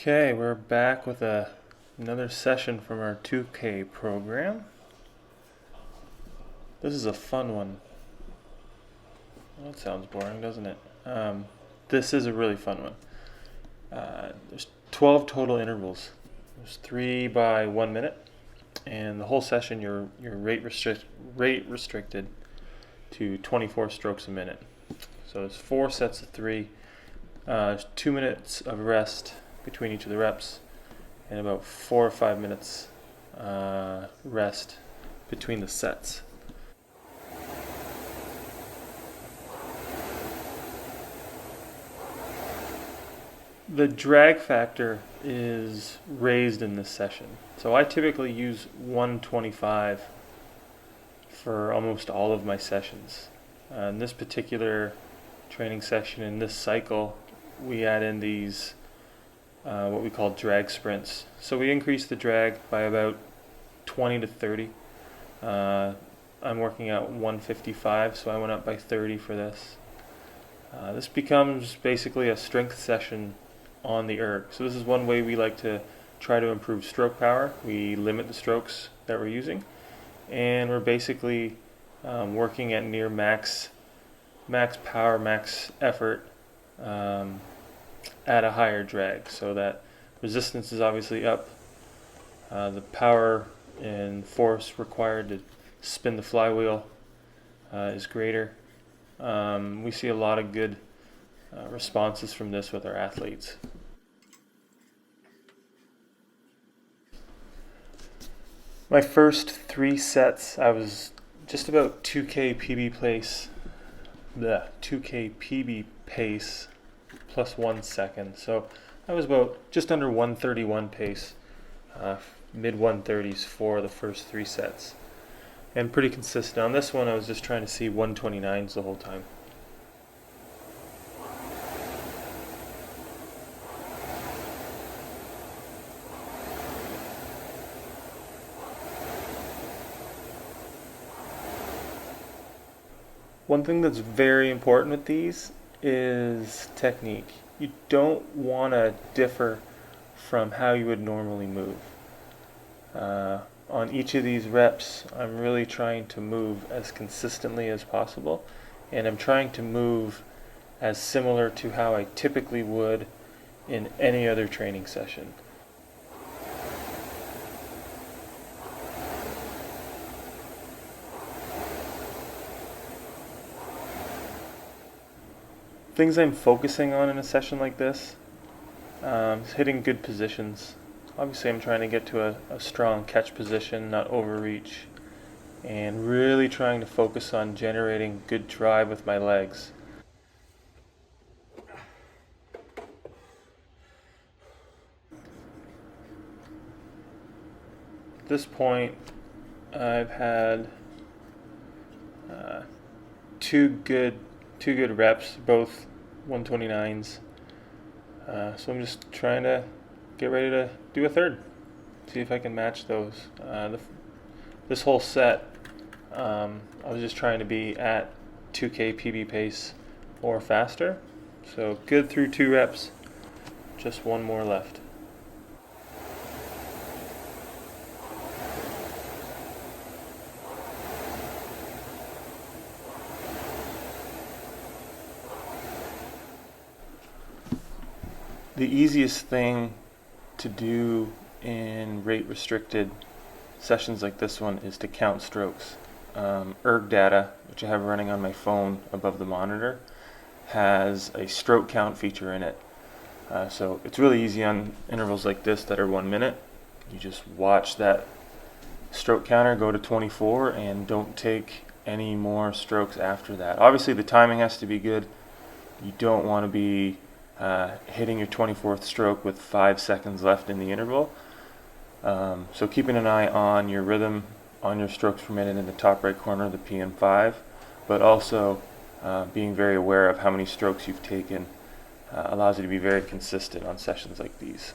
Okay, we're back with another session from our 2K program. This is a fun one. Well, that sounds boring, doesn't it? This is a really fun one. There's 12 total intervals. There's 3 by 1 minute, and the whole session you're rate restricted to 24 strokes a minute. So there's 4 sets of 3. There's 2 minutes of rest between each of the reps, and about 4 or 5 minutes rest between the sets. The drag factor is raised in this session. So I typically use 125 for almost all of my sessions. In this particular training session, in this cycle, we add in these what we call drag sprints. So we increase the drag by about 20 to 30. I'm working at 155, so I went up by 30 for this. This becomes basically a strength session on the erg. So this is one way we like to try to improve stroke power. We limit the strokes that we're using, and we're basically working at near max power, max effort at a higher drag, so that resistance is obviously up. The power and force required to spin the flywheel is greater. We see a lot of good responses from this with our athletes. My first 3 sets, I was just about 2K PB pace plus 1 second. So I was about just under 131 pace, mid 130s for the first 3 sets. And pretty consistent. On this one, I was just trying to see 129s the whole time. One thing that's very important with these is technique. You don't want to differ from how you would normally move. On each of these reps, I'm really trying to move as consistently as possible, and I'm trying to move as similar to how I typically would in any other training session. Things I'm focusing on in a session like this is hitting good positions. Obviously, I'm trying to get to a strong catch position, not overreach, and really trying to focus on generating good drive with my legs. At this point, I've had two good reps, both 129s. So I'm just trying to get ready to do a third. See if I can match those. This whole set, I was just trying to be at 2K PB pace or faster. So good through 2 reps. Just 1 more left. The easiest thing to do in rate restricted sessions like this one is to count strokes. Erg data, which I have running on my phone above the monitor, has a stroke count feature in it. So it's really easy on intervals like this that are 1 minute. You just watch that stroke counter go to 24 and don't take any more strokes after that. Obviously the timing has to be good. You don't want to be hitting your 24th stroke with 5 seconds left in the interval. So keeping an eye on your rhythm, on your strokes per minute in the top right corner of the PM5, but also being very aware of how many strokes you've taken allows you to be very consistent on sessions like these.